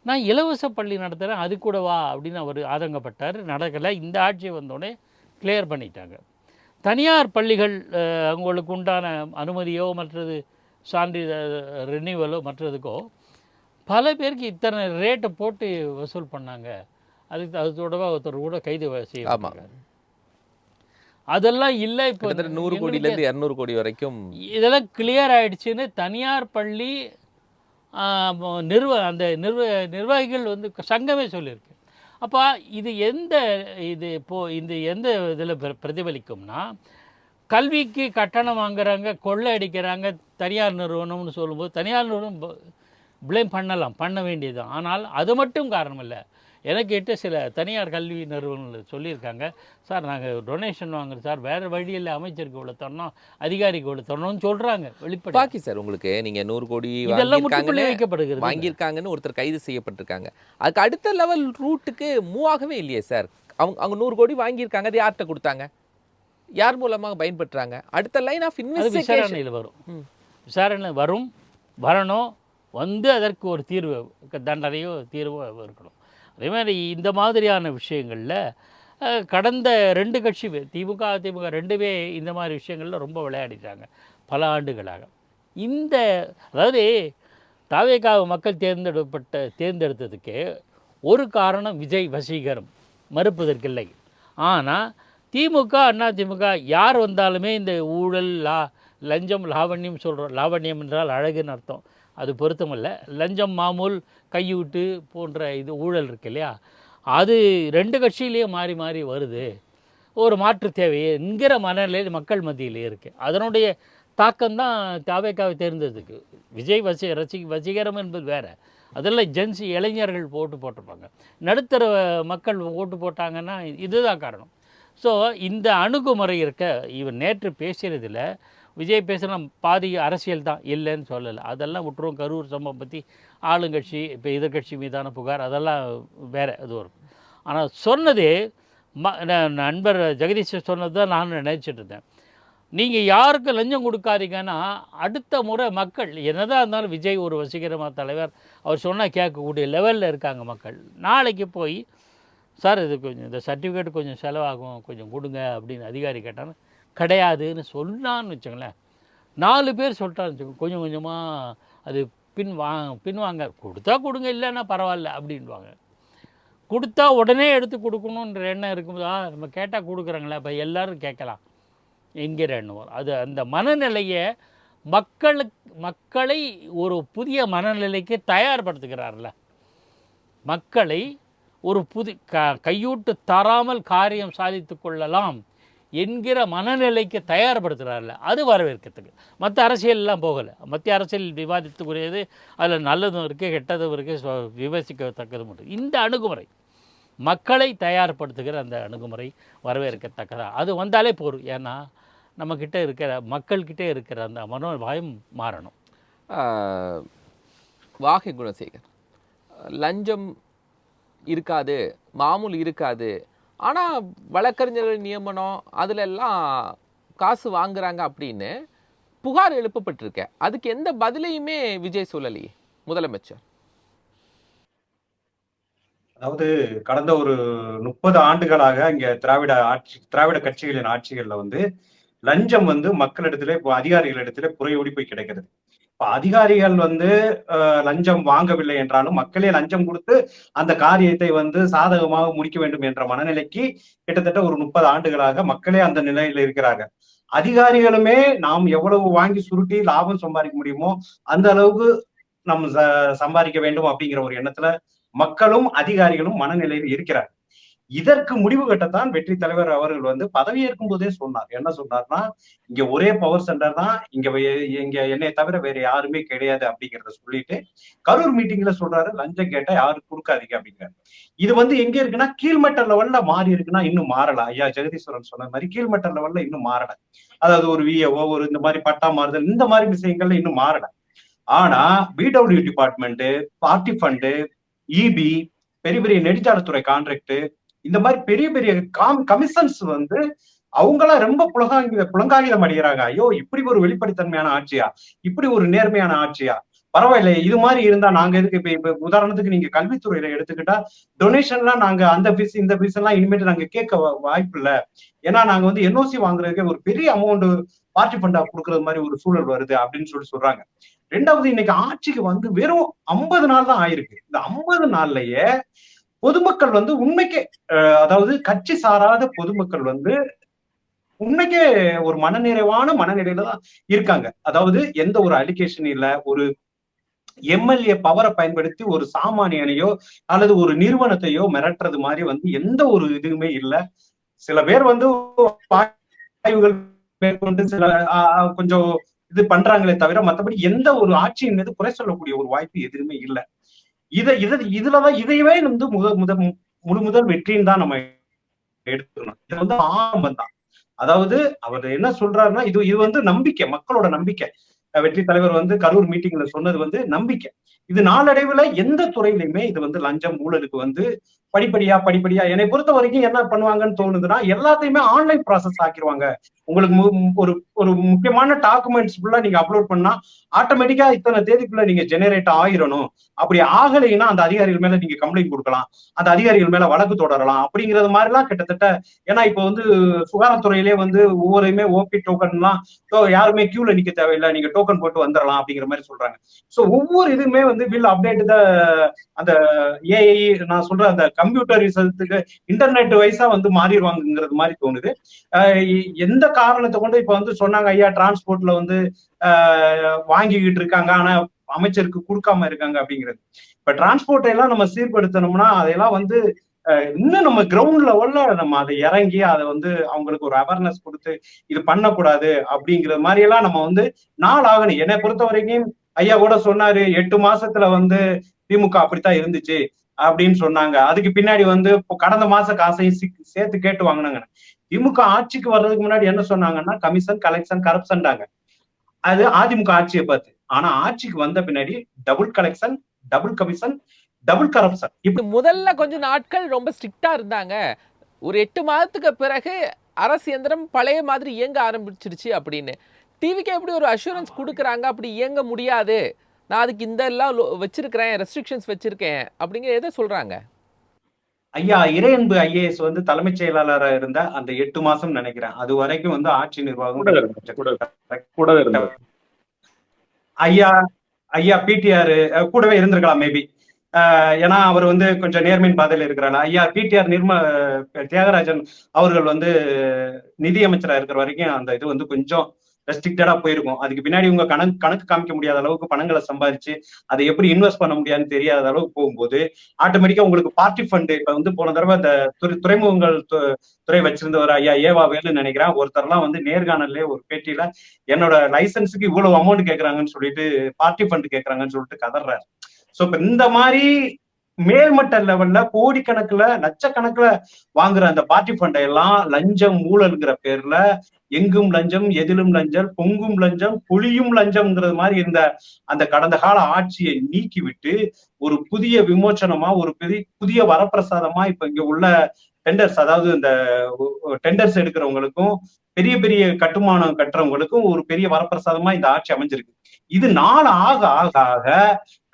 நான் இலவச பள்ளி நடத்துகிறேன் அது கூட வா அப்படின்னு அவர் ஆதங்கப்பட்டார். நடக்கலை. இந்த ஆட்சியை வந்தோடனே கிளியர் பண்ணிட்டாங்க. தனியார் பள்ளிகள் அவங்களுக்கு உண்டான அனுமதியோ மற்றது சான்றிதழ் ரினிவலோ மற்றதுக்கோ பல பேருக்கு இத்தனை ரேட்டை போட்டு வசூல் பண்ணாங்க. அது தொடர்பாக ஒருத்தர் கூட கைது செய்வாங்க. அதெல்லாம் இல்லை. இப்போ 100 கோடியிலேருந்து 200 கோடி வரைக்கும் இதெல்லாம் கிளியர் ஆகிடுச்சின்னு தனியார் பள்ளி நிர்வாகிகள் வந்து சங்கமே சொல்லியிருக்கு. அப்போ இது எந்த இதில் பிரதிபலிக்கும்னா, கல்விக்கு கட்டணம் வாங்குறாங்க, கொள்ளை அடிக்கிறாங்க தனியார் நிறுவனம்னு சொல்லும்போது தனியார் நிறுவனம் ப்ளேம் பண்ண வேண்டியது. ஆனால் அது மட்டும் காரணம் இல்லை. எனக்கு கேட்டு சில தனியார் கல்வி நிறுவனங்கள் சொல்லியிருக்காங்க, சார் நாங்கள் டொனேஷன் வாங்குறோம் சார், வேறு வழியில் அமைச்சருக்கு இவ்வளோ தரணும், அதிகாரிக்கு இவ்வளோ தரணும்னு சொல்கிறாங்க வெளிப்படை. பாக்கி சார் உங்களுக்கு நீங்கள் 100 கோடி இதெல்லாம் முற்றுப்புள்ளி வைக்கப்படுகிறது. வாங்கியிருக்காங்கன்னு ஒருத்தர் கைது செய்யப்பட்டிருக்காங்க. அதுக்கு அடுத்த லெவல் ரூட்டுக்கு மூவ் ஆகவே இல்லையே சார். அவங்க 100 கோடி வாங்கியிருக்காங்க, அது யார்கிட்ட கொடுத்தாங்க, யார் மூலமாக பயன்படுத்துறாங்க, அடுத்த லைன் ஆஃப் இன்வெஸ்டிகேஷன் விசாரணையில் வரும். விசாரணை வரணும், வந்து அதற்கு ஒரு தீர்வு, தண்டனையோ தீர்வோ இருக்கணும். அதே மாதிரி இந்த மாதிரியான விஷயங்களில் கடந்த 2 கட்சி திமுக அதிமுக ரெண்டுமே இந்த மாதிரி விஷயங்களில் ரொம்ப விளையாடிட்டாங்க பல ஆண்டுகளாக. அதாவது தாவேகாவை மக்கள் தேர்ந்தெடுத்ததுக்கு ஒரு காரணம் விஜய் வசீகரம், மறுப்பதற்கில்லை. ஆனால் திமுக அதிமுக யார் வந்தாலுமே இந்த ஊழல் லஞ்சம் லாவண்யம் சொல்கிறோம். லாவண்யம் என்றால் அழகுன்னு அர்த்தம், அது பொருத்தமல்ல. லஞ்சம் மாமூல் கையூட்டு போன்ற இது ஊழல் இருக்கு இல்லையா, அது 2 கட்சியிலேயே மாறி மாறி வருது. ஒரு மாற்று தேவை என்கிற மனநிலையில் மக்கள் மத்தியிலே இருக்குது. அதனுடைய தாக்கம்தான் தாவேகாவை தேர்ந்ததுக்கு. விஜய் வசீகரம் என்பது வேறு, அதெல்லாம் ஜென்சி இளைஞர்கள் ஓட்டு போட்டிருப்பாங்க, நடுத்தர மக்கள் ஓட்டு போட்டாங்கன்னா இதுதான் காரணம். ஸோ இந்த அணுகுமுறை இருக்க. இவன் நேற்று பேசுகிறதில் விஜய் பேசுகிற பாதி அரசியல் தான், இல்லைன்னு சொல்லலை. அதெல்லாம் விட்டுருவோம். கரூர் சம்பவம் பற்றி ஆளுங்கட்சி இப்போ எதிர்கட்சி மீதான புகார் அதெல்லாம் வேறு, அது வரும். ஆனால் சொன்னது நண்பர் ஜெகதீஷ் சொன்னது தான் நான் நினச்சிட்டு இருந்தேன். நீங்கள் யாருக்கு லஞ்சம் கொடுக்காதீங்கன்னா அடுத்த முறை மக்கள் என்னதான் இருந்தாலும் விஜய் ஒரு வசீகரமான தலைவர், அவர் சொன்னால் கேட்கக்கூடிய லெவலில் இருக்காங்க மக்கள். நாளைக்கு போய் சார் இது கொஞ்சம் இந்த சர்டிஃபிகேட் கொஞ்சம் செலவாகும், கொஞ்சம் கொடுங்க அப்படின்னு அதிகாரி கேட்டான்னு கிடையாதுன்னு சொன்னான்னு வச்சுங்களேன், 4 பேர் சொல்லிட்டான்னு வச்சுக்கோங்க, கொஞ்சம் கொஞ்சமாக அது பின்வாங்க. கொடுத்தா கொடுங்க, இல்லைன்னா பரவாயில்ல அப்படின்வாங்க. கொடுத்தா உடனே எடுத்து கொடுக்கணுன்ற எண்ணம் இருக்கும்போது நம்ம கேட்டால் கொடுக்குறாங்களே, அப்போ எல்லோரும் கேட்கலாம் என்கிற எண்ணம் வரும். அது அந்த மனநிலையை மக்களை ஒரு புதிய மனநிலைக்கு தயார்படுத்துகிறார்ல, மக்களை ஒரு கையூட்டு தராமல் காரியம் சாதித்து கொள்ளலாம் என்கிற மனநிலைக்கு தயார்படுத்துகிறார்ல, அது வரவேற்கிறதுக்கு. மற்ற அரசியல்லாம் போகலை. மத்திய அரசியல் விவாதித்துக்குரியது, அதில் நல்லதும் இருக்குது கெட்டதும் இருக்குது, விமர்சிக்கத்தக்கதும் உண்டு. இந்த அணுகுமுறை மக்களை தயார்படுத்துகிற அந்த அணுகுமுறை வரவேற்கத்தக்கதா, அது வந்தாலே போதும். ஏன்னா நம்மக்கிட்ட இருக்கிற மக்கள்கிட்டே இருக்கிற அந்த மனோபாயம் மாறணும். வாகை குணசேகர், லஞ்சம் இருக்காது, மாமூல் இருக்காது. ஆனா வழக்கறிஞர்கள் நியமனம் அதுல எல்லாம் காசு வாங்குறாங்க அப்படின்னு புகார் எழுப்பப்பட்டிருக்க. அதுக்கு எந்த பதிலையுமே விஜய் சொல்லலையே முதலமைச்சர். அதாவது கடந்த ஒரு 30 ஆண்டுகளாக இங்க திராவிட கட்சிகளின் ஆட்சிகள்ல வந்து லஞ்சம் வந்து மக்களிடத்திலே, இப்போ அதிகாரிகளிடத்திலே புறையோடி போய் கிடைக்கிறது. இப்ப அதிகாரிகள் வந்து லஞ்சம் வாங்கவில்லை என்றாலும் மக்களே லஞ்சம் கொடுத்து அந்த காரியத்தை வந்து சாதகமாக முடிக்க வேண்டும் என்ற மனநிலைக்கு கிட்டத்தட்ட ஒரு 30 ஆண்டுகளாக மக்களே அந்த நிலையில இருக்கிறாங்க. அதிகாரிகளுமே நாம் எவ்வளவு வாங்கி சுருட்டி லாபம் சம்பாதிக்க முடியுமோ அந்த அளவுக்கு நம்ம சம்பாதிக்க வேண்டும் அப்படிங்கிற ஒரு எண்ணத்துல மக்களும் அதிகாரிகளும் மனநிலையில் இருக்கிறார். இதற்கு முடிவு கட்டத்தான் வெற்றி தலைவர் அவர்கள் வந்து பதவியேற்கும் போதே சொன்னார். என்ன சொன்னார்னா, இங்க ஒரே பவர் சென்டர் தான், இங்க என்னை தவிர வேற யாருமே கிடையாது அப்படிங்கிறத சொல்லிட்டு கரூர் மீட்டிங்ல சொல்றாரு, லஞ்சம் கேட்டா யாரும் கொடுக்காதீங்க அப்படிங்கிறாரு. இது வந்து எங்க இருக்குன்னா கீழ்மட்ட லெவல்ல மாறி இருக்குன்னா இன்னும் மாறல. ஐயா ஜெகதீஸ்வரன் சொன்ன மாதிரி கீழ்மட்ட லெவல்ல இன்னும் மாறல. அதாவது ஒரு விஏஓ, ஒரு இந்த மாதிரி பட்டா மாறுதல், இந்த மாதிரி விஷயங்கள்ல இன்னும் மாறல. ஆனா PW department, party fund, EB, பெரிய பெரிய நெடுஞ்சாலைத்துறை கான்ட்ராக்ட், இந்த மாதிரி பெரிய பெரிய கமிஷன்ஸ் வந்து அவங்களாம் ரொம்ப புலங்காகிதம் அடைகிறாங்க. ஐயோ, இப்படி ஒரு வெளிப்படைத்தன்மையான ஆட்சியா, இப்படி ஒரு நேர்மையான ஆட்சியா, பரவாயில்ல, இது மாதிரி இருந்தா நாங்க எதுக்கு? இப்ப உதாரணத்துக்கு நீங்க கல்வித்துறையில எடுத்துக்கிட்டா டொனேஷன்லாம் நாங்க அந்த ஃபீஸ் இந்த ஃபீஸ் எல்லாம் இனிமேட்டு நாங்க கேட்க வாய்ப்பு இல்லை. ஏன்னா நாங்க வந்து என்ஓசி வாங்குறதுக்கு ஒரு பெரிய அமௌண்ட் பார்ட்டி ஃபண்டா கொடுக்கறது மாதிரி ஒரு சூழல் வருது அப்படின்னு சொல்றாங்க. ரெண்டாவது, இன்னைக்கு ஆட்சிக்கு வந்து வெறும் 50 நாள் தான் ஆயிருக்கு. இந்த 50 நாள்லயே பொதுமக்கள் வந்து உண்மைக்கே, அதாவது கட்சி சாராத பொதுமக்கள் வந்து உண்மைக்கே ஒரு மனநிறைவான மனநிலையில தான் இருக்காங்க. அதாவது எந்த ஒரு அலிகேஷன் இல்ல, ஒரு எம்எல்ஏ பவரை பயன்படுத்தி ஒரு சாமானியனையோ அல்லது ஒரு நிறுவனத்தையோ மிரட்டுறது மாதிரி வந்து எந்த ஒரு இதுவுமே இல்லை. சில பேர் வந்து ஆய்வுகள் மேற்கொண்டு சில கொஞ்சம் இது பண்றாங்களே தவிர மற்றபடி எந்த ஒரு ஆட்சியின் மீது குறை சொல்லக்கூடிய ஒரு வாய்ப்பு எதுவுமே இல்லை. இதுலதான் இதையவே வந்து முதல் வெற்றின்னு தான் நம்ம எடுத்துக்கணும். இது வந்து ஆரம்பம் தான். அதாவது அவர் என்ன சொல்றாருன்னா, இது வந்து நம்பிக்கை, மக்களோட நம்பிக்கை. வெற்றி தலைவர் வந்து கரூர் மீட்டிங்ல சொன்னது வந்து நம்பிக்கை. இது நாளடைவுல எந்த துறையிலுமே இது வந்து லஞ்சம் ஊழலுக்கு வந்து படிப்படியா என்னை பொறுத்த வரைக்கும் என்ன பண்ணுவாங்கன்னு தோணுதுன்னா, எல்லாத்தையுமே ஆன்லைன் ப்ராசஸ் ஆக்கிடுவாங்க. உங்களுக்கு ஒரு முக்கியமான டாக்குமெண்ட்ஸ் ஃபுல்லா நீங்க அப்லோட் பண்ணா ஆட்டோமேட்டிக்கா இத்தனை தேதிக்குள்ள நீங்க ஜெனரேட் ஆயிரணும். அப்படி ஆகலைன்னா அந்த அதிகாரிகள் மேல நீங்க கம்ப்ளைண்ட் கொடுக்கலாம், அந்த அதிகாரிகள் மேல வழக்கு தொடரலாம் அப்படிங்கிறது மாதிரி எல்லாம் கிட்டத்தட்ட. ஏன்னா இப்ப வந்து சுகாதாரத்துறையிலே வந்து ஒவ்வொருமே ஓபி டோக்கன் எல்லாம் யாருமே கியூல நிக்க தேவையில்லை, நீங்க டோக்கன் போட்டு வந்துடலாம் அப்படிங்கிற மாதிரி சொல்றாங்க. சோ ஒவ்வொரு இதுவுமே வந்து வில் அப்டேட் அந்த ஏஐ நான் சொல்ற அந்த கம்ப்யூட்டர் ரிசல்ட்டுக்கு இன்டர்நெட் வைஸா வந்து மாறிடுவாங்கிறது மாதிரி தோணுது. எந்த காரணத்தை கொண்டு இப்ப வந்து சொன்னாங்க, ஐயா டிரான்ஸ்போர்ட்ல வந்து வாங்கிக்கிட்டு இருக்காங்க ஆனா அமைச்சருக்கு கொடுக்காம இருக்காங்க அப்படிங்கிறது. இப்ப டிரான்ஸ்போர்ட் எல்லாம் நம்ம சீர்படுத்தணும்னா அதையெல்லாம் வந்து இன்னும் நம்ம கிரவுண்ட் லெவல்ல நம்ம அதை இறங்கி அதை வந்து அவங்களுக்கு ஒரு அவேர்னஸ் கொடுத்து இது பண்ணக்கூடாது அப்படிங்கிறது மாதிரி எல்லாம் நம்ம வந்து நாள் ஆகணும். என்னை பொறுத்த வரைக்கும் ஐயா கூட சொன்னாரு, 8 மாசத்துல வந்து திமுக அப்படித்தான் இருந்துச்சு அப்படின்னு சொன்னாங்க. அதுக்கு பின்னாடி வந்து இப்போ கடந்த மாச காசையும் சேர்த்து கேட்டு வாங்கினாங்க. திமுக ஆட்சிக்கு வர்றதுக்கு முன்னாடி என்ன சொன்னாங்கன்னா, கமிஷன், கலெக்ஷன், கரப்ஷன்டாங்க. அது அதிமுக ஆட்சியை பார்த்து. ஆனா ஆட்சிக்கு வந்த பின்னாடி double collection, double commission, double corruption. இப்ப முதல்ல கொஞ்சம் நாட்கள் ரொம்ப ஸ்ட்ரிக்டா இருந்தாங்க. ஒரு 8 மாதத்துக்கு பிறகு அரசு இயந்திரம் பழைய மாதிரி இயங்க ஆரம்பிச்சிருச்சு அப்படின்னு டிவிக்கு எப்படி ஒரு அஷூரன்ஸ் கொடுக்குறாங்க, அப்படி இயங்க முடியாது, நான் அதுக்கு இந்த எல்லாம் வச்சிருக்கிறேன், ரெஸ்ட்ரிக்ஷன்ஸ் வச்சிருக்கேன் அப்படிங்கிற எதை சொல்றாங்க? ஐயா இறையன்பு ஐஏஎஸ் வந்து தலைமைச் செயலாளராக இருந்த அந்த 8 மாசம் நினைக்கிறேன், அது வரைக்கும் வந்து ஆட்சி நிர்வாகம் ஐயா பிடிஆர் கூடவே இருந்திருக்கலாம் மேபி. ஏன்னா அவர் வந்து கொஞ்சம் நேர்மையின் பாதையில இருக்கிறாங்க. ஐயா பிடிஆர் தியாகராஜன் அவர்கள் வந்து நிதியமைச்சரா இருக்கிற வரைக்கும் அந்த இது வந்து கொஞ்சம் ரெஸ்ட்ரிக்டடா போயிருக்கும். அதுக்கு பின்னாடி உங்க கணக்கு காமிக்க முடியாத அளவுக்கு பணங்களை சம்பாதிச்சு அதை எப்படி இன்வெஸ்ட் பண்ண முடியாதுன்னு தெரியாத அளவுக்கு போகும்போது ஆட்டோமேட்டிக்கா உங்களுக்கு பார்ட்டி ஃபண்டு. இப்ப வந்து போன தடவை இந்த துறைமுகங்கள் துறை வச்சிருந்தவர் ஐயா ஏவா வேலுன்னு நினைக்கிறேன், ஒருத்தர்லாம் வந்து நேர்காணல்ல ஒரு பேட்டியில என்னோட லைசன்ஸுக்கு இவ்வளவு அமௌண்ட் கேட்கறாங்கன்னு சொல்லிட்டு பார்ட்டி ஃபண்ட் கேட்கறாங்கன்னு சொல்லிட்டு கதறாரு. சோ இப்ப இந்த மாதிரி மேல்மட்ட லெவல்ல கோடிக்கணக்குல லட்சக்கணக்குல வாங்குற அந்த பார்ட்டி ஃபண்டை எல்லாம் லஞ்சம் ஊழல்ங்கிற பேர்ல எங்கும் லஞ்சம் எதிலும் லஞ்சம் பொங்கும் லஞ்சம் பொழியும் லஞ்சம்ங்கிறது மாதிரி இருந்த அந்த கடந்த கால ஆட்சியை நீக்கிவிட்டு ஒரு புதிய விமோச்சனமா ஒரு புதிய வரப்பிரசாதமா இப்ப இங்க உள்ள டெண்டர்ஸ், அதாவது இந்த டெண்டர்ஸ் எடுக்கிறவங்களுக்கும் பெரிய பெரிய கட்டுமானம் கட்டுறவங்களுக்கும் ஒரு பெரிய வரப்பிரசாதமா இந்த ஆட்சி அமைஞ்சிருக்கு. இது நாள் ஆக ஆக ஆக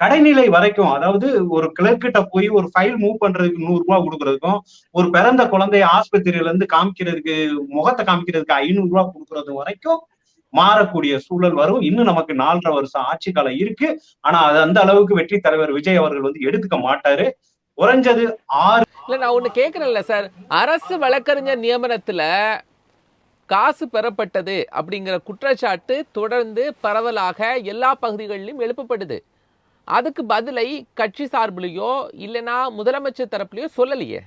கடைநிலை வரைக்கும், அதாவது ஒரு கிளர்கிட்ட போய் ஒரு ஃபைல் மூவ் பண்றதுக்கு 100 ரூபாய் கொடுக்கறதுக்கும், ஒரு பிறந்த குழந்தைய ஆஸ்பத்திரியில இருந்து காமிக்கிறதுக்கு முகத்தை காமிக்கிறதுக்கு 500 ரூபாய் கொடுக்கறது வரைக்கும் மாறக்கூடிய சூழல் வரும். இன்னும் நமக்கு 4.5 வருஷம் ஆட்சி காலம் இருக்கு. ஆனா அது அந்த அளவுக்கு வெற்றி தலைவர் விஜய் அவர்கள் வந்து எடுத்துக்க மாட்டாரு. குறைஞ்சது 6 இல்ல நான் ஒண்ணு கேக்குறேன்ல சார், அரசு வழக்கறிஞர் நியமனத்துல காசு பெறப்பட்டது அப்படிங்கிற குற்றச்சாட்டு தொடர்ந்து பரவலாக எல்லா பகுதிகளிலும் எழுப்பப்படுது. அதுக்கு பதிலை கட்சி சார்பிலையோ இல்லைன்னா முதலமைச்சர் தரப்புலையோ சொல்லலையே,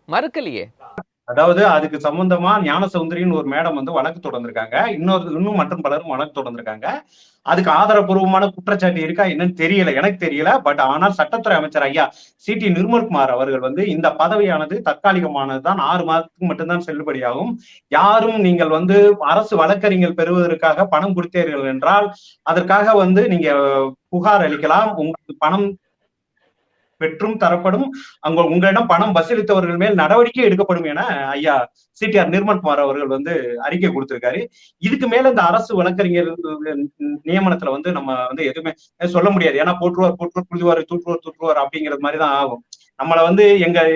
மறுக்கலையே. அதாவது அதுக்கு சம்பந்தமா ஞானசௌந்தரின்னு ஒரு மேடம் வந்து வழக்கு தொடர்ந்திருக்காங்க. இன்னும் மற்றும் பலரும் வழக்கு தொடர்ந்திருக்காங்க. அதுக்கு ஆதாரபூர்வமான குற்றச்சாட்டு இருக்கா என்னன்னு தெரியல, எனக்கு தெரியல. பட் ஆனால் சட்டத்துறை அமைச்சர் ஐயா சி.டி. நிர்மல்குமார் அவர்கள் வந்து இந்த பதவியானது தற்காலிகமானதுதான், 6 மாதத்துக்கு மட்டும்தான் செல்லுபடியாகும். யாரும் நீங்கள் வந்து அரசு வழக்கறிஞர் பெறுவதற்காக பணம் கொடுத்தீர்கள் என்றால் அதற்காக வந்து நீங்க புகார் அளிக்கலாம். உங்களுக்கு பணம் பெற்றும் தரப்படும், உங்களிடம் பணம் வசூலித்தவர்கள் மேல் நடவடிக்கை எடுக்கப்படும் என ஐயா சி.டி.ஆர். நிர்மல்குமார் அவர்கள் வந்து அறிக்கை கொடுத்திருக்காரு. இதுக்கு மேல இந்த அரசு வழக்கறிஞர் நியமனத்துல வந்து நம்ம வந்து எதுவுமே சொல்ல முடியாது. ஏன்னா போற்றுவார் புழுதுவார், தூற்றுவார் அப்படிங்கிறது மாதிரிதான் ஆகும். நம்மளை வந்து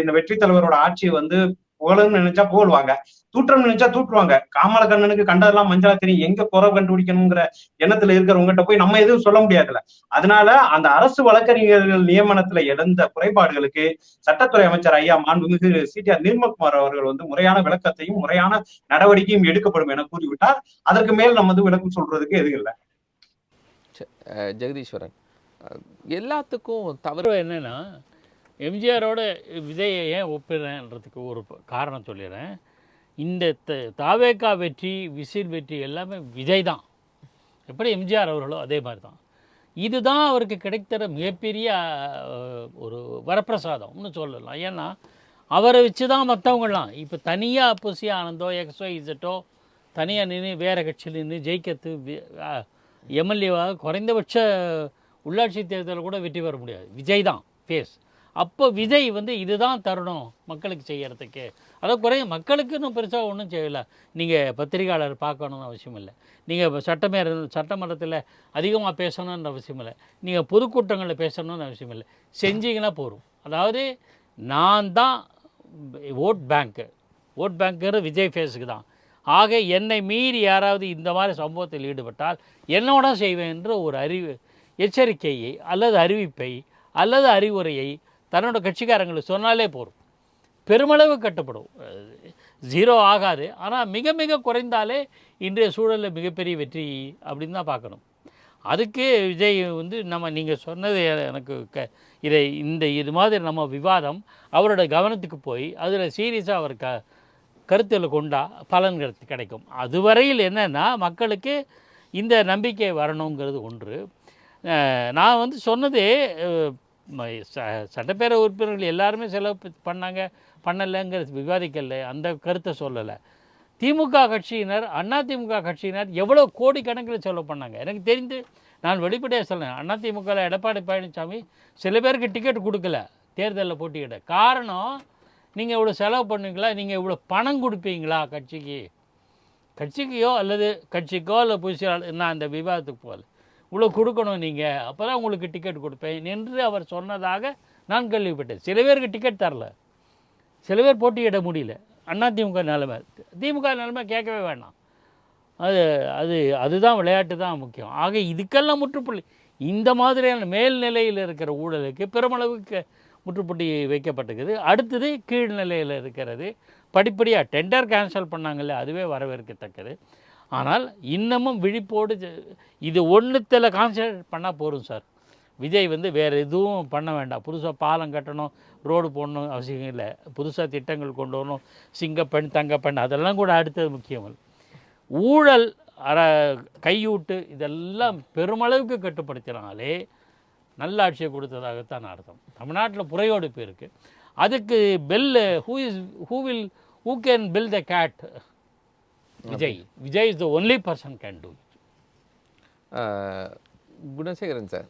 இந்த வெற்றி தலைவரோட ஆட்சியை வந்து புகழன்னு நினைச்சா புகழ்வாங்க, தூற்றம்னு நினைச்சா தூற்றுவாங்க. காமலக்கண்ணனுக்கு கண்டதெல்லாம் மஞ்சளா தெரியும், எங்க குறை கண்டுபிடிக்கணுங்கிற எண்ணத்துல இருக்கிறவங்ககிட்ட போய் நம்ம எதுவும் சொல்ல முடியாதுல்ல. அதனால அந்த அரசு வழக்கறிஞர்கள் நியமனத்துல எழுந்த குறைபாடுகளுக்கு சட்டத்துறை அமைச்சர் ஐயா மாண்புமிகு சி.டி.ஆர். நிர்மல்குமார் அவர்கள் வந்து முறையான விளக்கத்தையும் முறையான நடவடிக்கையும் எடுக்கப்படும் என கூறிவிட்டார். அதற்கு மேல் நம்ம வந்து விளக்கம் சொல்றதுக்கு எதுவும் இல்லை. ஜெகதீஸ்வரன், எல்லாத்துக்கும் தவறு என்னன்னா, எம்ஜிஆரோட விஜயை ஏன் ஒப்பிடுறேன்றதுக்கு ஒரு காரணம் சொல்லிடுறேன். இந்த தாவேகா வெற்றி, விசில் வெற்றி எல்லாமே விஜய் தான். எப்படி எம்ஜிஆர் அவர்களோ அதே மாதிரி தான். இதுதான் அவருக்கு கிடைக்கிற மிகப்பெரிய ஒரு வரப்பிரசாதம்னு சொல்லலாம். ஏன்னா அவரை வச்சு தான் மற்றவங்களாம் இப்போ தனியாக புசி ஆனந்தோ எக்ஸோ இசட்டோ தனியாக நின்று வேறு கட்சியில் நின்று ஜெயிக்கிறது எம்எல்ஏவாக குறைந்தபட்ச உள்ளாட்சி தேர்தலில் கூட வெற்றி பெற முடியாது. விஜய் தான் ஃபேஸ். அப்போ விஜய் வந்து இதுதான் தருணம் மக்களுக்கு செய்கிறதுக்கு. அதை மக்களுக்குன்னு பெருசாக ஒன்றும் செய்யலை. நீங்கள் பத்திரிகையாளர் பார்க்கணுன்னு அவசியம் இல்லை, நீங்கள் சட்டமன்றத்தில் அதிகமாக பேசணுன்ற அவசியம் இல்லை, நீங்கள் பொதுக்கூட்டங்களில் பேசணும்னு அவசியம் இல்லை, செஞ்சீங்கன்னா போகும். அதாவது நான் தான் ஓட் பேங்க்குங்கிற விஜய் ஃபேஸுக்கு தான். ஆக என்னை மீறி யாராவது இந்த மாதிரி சம்பவத்தில் ஈடுபட்டால் என்னோட செய்வேன் என்ற ஒரு எச்சரிக்கையை அல்லது அறிவிப்பை அல்லது அறிவுரையை தன்னோட கட்சிக்காரங்களுக்கு சொன்னாலே போகும். பெருமளவு கட்டுப்படும், 0 ஆகாது. ஆனால் மிக மிக குறைந்தாலே இன்றைய சூழலில் மிகப்பெரிய வெற்றி அப்படின்னு தான் பார்க்கணும். அதுக்கு விஜய் வந்து நீங்கள் சொன்னது எனக்கு இது மாதிரி நம்ம விவாதம் அவரோட கவனத்துக்கு போய் அதில் சீரியஸாக அவர் கருத்தில் கொண்டா பலன்கிறது கிடைக்கும். அதுவரையில் என்னென்னா மக்களுக்கு இந்த நம்பிக்கை வரணுங்கிறது ஒன்று. நான் வந்து சொன்னதே சட்டப்பேரவை உறுப்பினர்கள் எல்லாருமே செலவு பண்ணலைங்கிறது விவாதிக்கலை, அந்த கருத்தை சொல்லலை. திமுக கட்சியினர், அதிமுக கட்சியினர் எவ்வளோ கோடிக்கணக்கில் செலவு பண்ணாங்க. எனக்கு தெரிந்து நான் வெளிப்படையாக சொல்லேன், அதிமுகவில் எடப்பாடி பழனிசாமி சில பேருக்கு டிக்கெட் கொடுக்கல தேர்தலில் போட்டிக்கிட்ட. காரணம், நீங்கள் இவ்வளோ செலவு பண்ணுவீங்களா, நீங்கள் இவ்வளோ பணம் கொடுப்பீங்களா கட்சிக்கையோ அல்லது கட்சிக்கோ இல்லை புதுசாக நான் அந்த விவாதத்துக்கு போகல, இவ்வளோ கொடுக்கணும் நீங்கள், அப்போ தான் உங்களுக்கு டிக்கெட் கொடுப்பேன் என்று அவர் சொன்னதாக நான் கேள்விப்பட்டேன். சில பேருக்கு டிக்கெட் தரல, சில பேர் போட்டியிட முடியல. அதிமுக நிலைமை, திமுக நிலைமை கேட்கவே வேண்டாம். அதுதான் விளையாட்டு தான் முக்கியம். ஆக இதுக்கெல்லாம் முற்றுப்புள்ளி, இந்த மாதிரியான மேல்நிலையில் இருக்கிற ஊழலுக்கு பெருமளவுக்கு முற்றுப்புள்ளி வைக்கப்பட்டிருக்குது. அடுத்தது கீழ்நிலையில் இருக்கிறது. படிப்படியாக டெண்டர் கேன்சல் பண்ணாங்கல்ல, அதுவே வரவேற்கத்தக்கது. ஆனால் இன்னமும் விழிப்போடு இது ஒன்றுத்தில் கான்சன்ட்ரேட் பண்ணால் போதும் சார். விஜய் வந்து வேறு எதுவும் பண்ண வேண்டாம். புதுசாக பாலம் கட்டணும், ரோடு போடணும் அவசியம் இல்லை. புதுசாக திட்டங்கள் கொண்டு வரணும், சிங்கப்பெண் தங்கப்பெண் அதெல்லாம் கூட அடுத்தது முக்கியம். ஊழல் கையூட்டு இதெல்லாம் பெருமளவுக்கு கட்டுப்படுத்தினாலே நல்ல ஆட்சியை கொடுத்ததாகத்தான் அர்த்தம். தமிழ்நாட்டில் புறையோடிப்பு இருக்குது. அதுக்கு who can fill the gate? Vijay is the only person can do. Gunasekaran sir,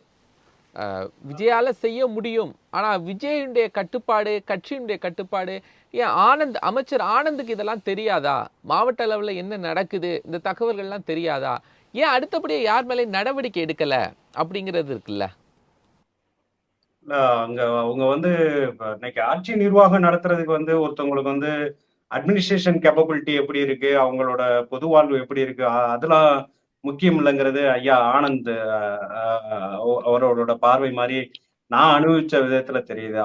விஜயால செய்ய முடியும், ஆனால் விஜயுடைய கட்டுப்பாடு, கட்சியினுடைய கட்டுப்பாடு, ஏன் அமைச்சர் ஆனந்துக்கு இதெல்லாம் தெரியாதா? மாவட்ட அளவில் என்ன நடக்குது, இந்த தகவல்கள்லாம் தெரியாதா? ஏன் அடுத்தபடியே யார் மேலே நடவடிக்கை எடுக்கல அப்படிங்கிறது இருக்குல்ல? அங்க அவங்க வந்து இன்னைக்கு ஆட்சி நிர்வாகம் நடத்துறதுக்கு ஒருத்தவங்களுக்கு அட்மினிஸ்ட்ரேஷன் கேப்பபிலிட்டி எப்படி இருக்கு, அவங்களோட பொது வாழ்வு எப்படி இருக்கு, அதெல்லாம் முக்கியம் இல்லைங்கிறது ஐயா ஆனந்த் அவரோட பார்வை மாதிரி நான் அனுபவிச்ச விதத்துல தெரியுது.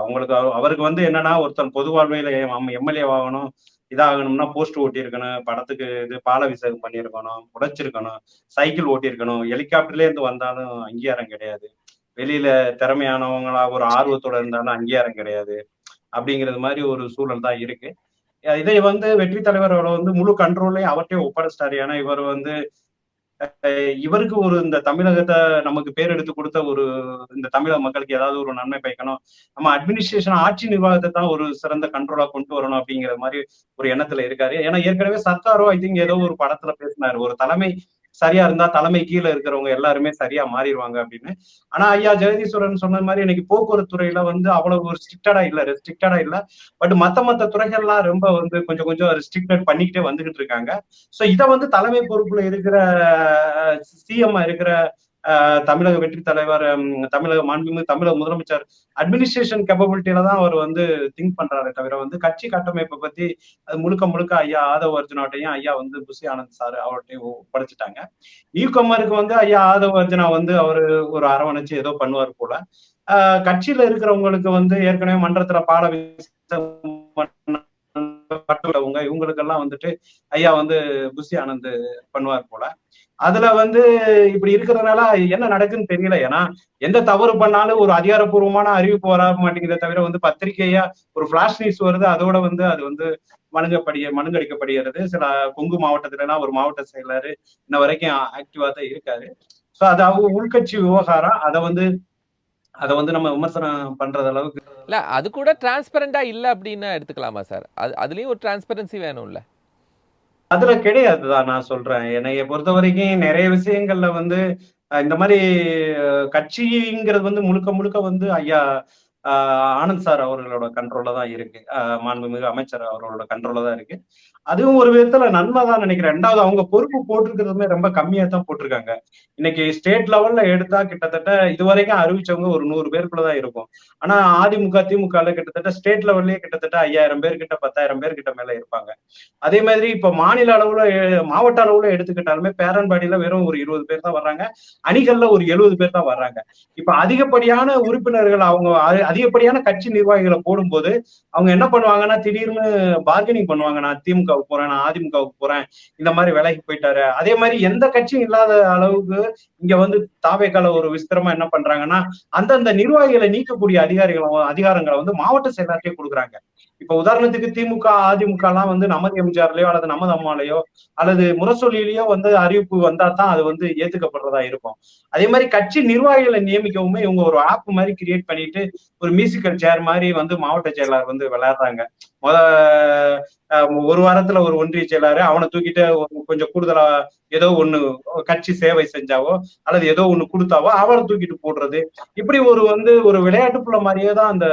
அவருக்கு என்னன்னா, ஒருத்தன் பொது வாழ்வையில எம்எல்ஏ ஆகணும், இதாகணும்னா போஸ்ட் ஓட்டியிருக்கணும், படத்துக்கு பால அபிஷேகம் பண்ணியிருக்கணும், உடைச்சிருக்கணும், சைக்கிள் ஓட்டியிருக்கணும், ஹெலிகாப்டர்ல இருந்து வந்தாலும் அங்கீகாரம் கிடையாது, வெளியில திறமையானவங்களா ஒரு ஆர்வத்தோட இருந்தாலும் அங்கீகாரம் கிடையாது, அப்படிங்கிறது மாதிரி ஒரு சூழல் தான் இருக்கு. இதை வெற்றி தலைவரோட முழு கண்ட்ரோல்லையும் அவர்கிட்டயே ஒப்படைச்சிட்டாரு. ஏன்னா இவருக்கு இந்த தமிழகத்தை நமக்கு பேர் எடுத்து கொடுத்த இந்த தமிழக மக்களுக்கு ஏதாவது ஒரு நன்மை பயக்கணும், நம்ம அட்மினிஸ்ட்ரேஷன் ஆட்சி நிர்வாகத்தை தான் ஒரு சிறந்த கண்ட்ரோலா கொண்டு வரணும் அப்படிங்கிற மாதிரி ஒரு எண்ணத்துல இருக்காரு. ஏன்னா ஏற்கனவே சர்க்காரோ ஐ திங்க் ஏதோ ஒரு படத்துல பேசினாரு, ஒரு தலைமை சரியா இருந்தா தலைமை கீழே இருக்கிறவங்க எல்லாருமே சரியா மாறிடுவாங்க அப்படின்னு. ஆனா ஐயா ஜெகதீஸ்வரன் சொன்ன மாதிரி இன்னைக்கு போக்குவரத்து துறையில அவ்வளவு ஒரு ரெஸ்ட்ரிக்டடா இல்ல. பட் மத்த துறைகள்லாம் ரொம்ப கொஞ்சம் கொஞ்சம் ரெஸ்ட்ரிக்டட் பண்ணிக்கிட்டே வந்துகிட்டு இருக்காங்க. சோ இதை தலைமை பொறுப்புல இருக்கிற சிஎம் இருக்கிற தமிழக வெற்றி தலைவர், தமிழக மாண்புமிகு தமிழக முதலமைச்சர் அட்மினிஸ்ட்ரேஷன் கேப்பபிலிட்டியில தான் அவர் திங்க் பண்றாரு தவிர கட்சி கட்டமைப்பை பத்தி அது முழுக்க ஐயா ஆதவ அர்ஜுனாட்டையும் ஐயா புசி ஆனந்த் சார் அவர்கிட்டையும் ஒப்படைச்சிட்டாங்க. நியூகமருக்கு ஐயா ஆதவ அர்ஜுனா அவரு ஒரு அரவணைச்சு ஏதோ பண்ணுவார் போல. கட்சியில இருக்கிறவங்களுக்கு ஏற்கனவே மன்றத்துல இவங்களுக்கெல்லாம் ஐயா புசி ஆனந்த் பண்ணுவார் போல. அதுல இப்படி இருக்கிறதுனால என்ன நடக்குன்னு தெரியல. ஏன்னா எந்த தவறு பண்ணாலும் ஒரு அதிகாரப்பூர்வமான அறிவிப்பு வர மாட்டேங்கிறத தவிர பத்திரிகையா ஒரு பிளாஷ் நியூஸ் வருது, அதோட அது மனுங்கடிக்கப்படுகிறது. சில கொங்கு மாவட்டத்துல எல்லாம் ஒரு மாவட்ட செயலர் இன்ன வரைக்கும் ஆக்டிவா தான் இருக்காரு. சோ அது அவங்க உள்கட்சி விவகாரம். அதை நம்ம விமர்சனம் பண்றது அளவுக்கு இல்ல, அது கூட டிரான்ஸ்பரண்டா இல்ல அப்படின்னு எடுத்துக்கலாமா சார்? அதுலயும் ஒரு டிரான்ஸ்பரன்சி வேணும்ல? அதுல கிடையாதுதான் நான் சொல்றேன். என்னைய பொறுத்த வரைக்கும் நிறைய விஷயங்கள்ல இந்த மாதிரி கட்சிங்கிறது முழுக்க ஐயா ஆனந்த் சார் அவர்களோட கண்ட்ரோல்ல தான் இருக்கு, மாண்புமிகு அமைச்சர் அவர்களோட கண்ட்ரோல்ல தான் இருக்கு. அதுவும் ஒரு விதத்துல நன்மைதான் நினைக்கிறேன். ரெண்டாவது அவங்க பொறுப்பு போட்டிருக்கிறதுமே ரொம்ப கம்மியா தான் போட்டிருக்காங்க. இன்னைக்கு ஸ்டேட் லெவல்ல எடுத்தா கிட்டத்தட்ட இதுவரைக்கும் அறிவிச்சவங்க ஒரு 100 பேருக்குள்ளதான் இருக்கும். ஆனா அதிமுக திமுக கிட்டத்தட்ட ஸ்டேட் லெவல்லயே கிட்டத்தட்ட 5000 பேர்கிட்ட 10,000 பேர்கிட்ட மேல இருப்பாங்க. அதே மாதிரி இப்ப மாநில அளவுல மாவட்ட அளவுல எடுத்துக்கிட்டாலுமே பேரன்பாடியில வெறும் ஒரு 20 பேர் தான் வர்றாங்க, அணிகள்ல ஒரு 70 பேர் தான் வர்றாங்க. இப்ப அதிகப்படியான உறுப்பினர்கள் அவங்க அதிகப்படியான கட்சி நிர்வாகிகளை போடும்போது அவங்க என்ன பண்ணுவாங்கன்னா திடீர்னு பார்கெனிங் பண்ணுவாங்க, நான் திமுகவுக்கு போறேன், நான் அதிமுகவுக்கு போறேன், இந்த மாதிரி விலகி போயிட்டாரு. அதே மாதிரி எந்த கட்சியும் இல்லாத அளவுக்கு இங்க தாவேக்கால ஒரு விஸ்திரமா என்ன பண்றாங்கன்னா அந்தந்த நிர்வாகிகளை நீக்கக்கூடிய அதிகாரங்களை மாவட்ட செயலாளர்கிட்டே கொடுக்குறாங்க. இப்ப உதாரணத்துக்கு திமுக அதிமுக எல்லாம் நமது எம்ஜிஆர்லயோ அல்லது நமது அம்மாலையோ அல்லது முரசொலியிலயோ அறிவிப்பு வந்தா தான் அது ஏத்துக்கப்படுறதா இருக்கும். அதே மாதிரி கட்சி நிர்வாகிகளை நியமிக்கவுமே இவங்க ஒரு ஆப் மாதிரி கிரியேட் பண்ணிட்டு ஒரு மியூசிக்கல் சேர் மாதிரி மாவட்ட செயலாளர் விளையாடுறாங்க. ஒரு வாரத்துல ஒரு ஒன்றிய செயலாளர் அவனை தூக்கிட்டு கொஞ்சம் கூடுதலா ஏதோ ஒண்ணு கட்சி சேவை செஞ்சாவோ அல்லது ஏதோ ஒண்ணு கொடுத்தாவோ அவரை தூக்கிட்டு போடுறது, இப்படி ஒரு விளையாட்டு புள்ள மாதிரியே தான் அந்த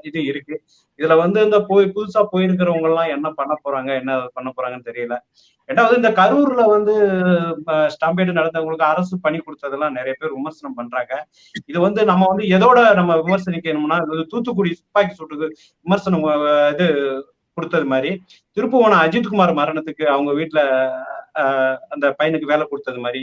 இது இருக்கு. இதுல இந்த புதுசா போயிருக்கிறவங்க எல்லாம் என்ன பண்ண போறாங்கன்னு தெரியல. ரெண்டாவது இந்த கரூர்ல ஸ்டாம்பேடு நடந்தவங்களுக்கு அரசு பணி கொடுத்ததெல்லாம் நிறைய பேர் விமர்சனம் பண்றாங்க. இது நம்ம எதோட நம்ம விமர்சனிக்கணும்னா தூத்துக்குடி துப்பாக்கி சூட்டுக்கு விமர்சனம் இது கொடுத்தது மாதிரி திருப்புவனம் அஜித்குமார் மரணத்துக்கு அவங்க வீட்டுல அந்த பையனுக்கு வேலை கொடுத்தது மாதிரி,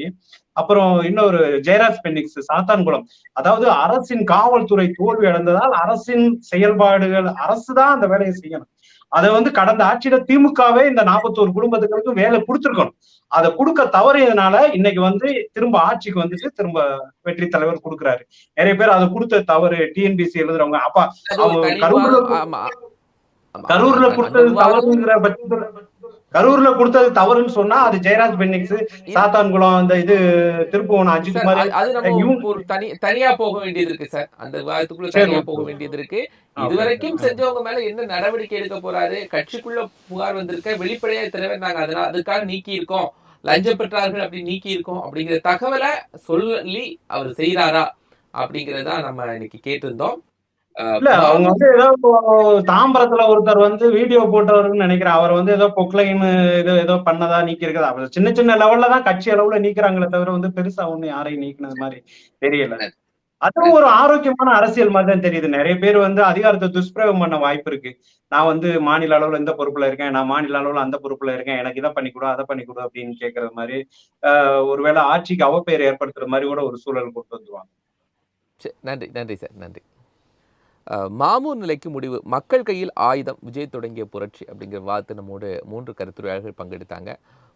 அப்புறம் இன்னொரு ஜெயராஜ் பென்னிக்ஸ் சாத்தான்குளம், அதாவது அரசின் காவல்துறை தோல்வி அடைந்ததால் அரசின் செயல்பாடுகள் அரசுதான் அந்த வேலையை செய்யணும். அதை கடந்த ஆட்சியில திமுகவே இந்த 41 குடும்பத்துக்கு வேலை கொடுத்துருக்கணும். அதை கொடுக்க தவறியதுனால இன்னைக்கு திரும்ப ஆட்சிக்கு திரும்ப வெற்றி தலைவர் கொடுக்குறாரு. நிறைய பேர் அதை கொடுத்த தவறு டிஎன்பிசி எழுதுறவங்க அப்பா அவங்க கரூர்ல கொடுத்தது தவறுங்கிற பட்சத்துல கரூர்ல கொடுத்தது தவறுன்னு சொன்னா அது ஜெயராஜ் பென்னிக்ஸ், சாத்தான்குளம், அந்த இது திருப்புவனம் அஜித் சார் குமார் அது நம்ம இவங்க. ஒரு தனியா போக வேண்டியது இருக்கு சார். அந்த விவாதத்துக்குள்ள சரி, தனியா ஓகே போக ஓகே வேண்டியது இருக்கு. ஓகே இதுவரைக்கும் ஓகே. செஞ்சவங்க மேல என்ன நடவடிக்கை எடுக்க போறாரு, கட்சிக்குள்ள புகார் வந்திருக்க, வெளிப்படையா தலைவர் நாங்க அதனால அதுக்காக நீக்கி இருக்கோம், லஞ்சம் பெற்றார்கள் அப்படி நீக்கி இருக்கோம் அப்படிங்கிற தகவலை சொல்லி அவர் செய்யறாரா அப்படிங்கறதா நம்ம இன்னைக்கு கேட்டிருந்தோம். இல்ல அவங்க மாமு வந்து ஏதோ தாம்பரத்துல ஒருத்தர் வந்து வீடியோ போட்டவர்னு நினைக்கிறேன். அவர் வந்து ஏதோ பொக்லைன் ஏதோ பண்ணதா நீக்கி இருக்கதா. அவர் சின்ன சின்ன லெவல்ல தான் கட்சி அளவுல நீக்குறாங்களே தவிர வந்து பெருசா ஒண்ணு யாரையும் நீக்கினது மாதிரி தெரியல. நன்றி, அதுவும் நன்றி. ஒரு ஆரோக்கியமான அரசியல் மாதிரி தான் தெரியுது. நிறைய பேர் வந்து அதிகாரத்தை துஷ்பிரயோகம் பண்ண வாய்ப்பு இருக்கு. நான் வந்து மாநில அளவுல இந்த பொறுப்புல இருக்கேன், நான் மாநில அளவுல அந்த பொறுப்புல இருக்கேன், எனக்கு இதை பண்ணி கொடு அதை பண்ணி கொடு அப்படின்னு கேட்கறது மாதிரி ஒருவேளை ஆட்சிக்கு அவப்பெயர் ஏற்படுத்துற மாதிரி கூட ஒரு சூழல் கொண்டு வந்துருவாங்க. நன்றி, நன்றி சார், நன்றி. மாமூர் நிலைக்கு முடிவு, மக்கள் கையில் ஆயுதம், விஜய் தொடங்கிய புரட்சி அப்படிங்கிற வார்த்தை நம்மோடு 3 கருத்துரையாளர்கள் பங்கெடுத்தாங்க.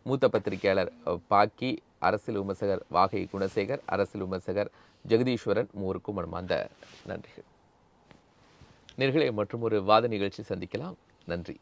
மூத்த பத்திரிகையாளர் பாக்கி, அரசியல் விமர்சகர் வாகை குணசேகர், அரசியல் விமர்சகர் ஜெகதீஸ்வரன், மூவருக்கும் மனமார்ந்த நன்றிகள். நேயர்களே, மற்றும் ஒரு வாத நிகழ்ச்சி சந்திக்கலாம். நன்றி.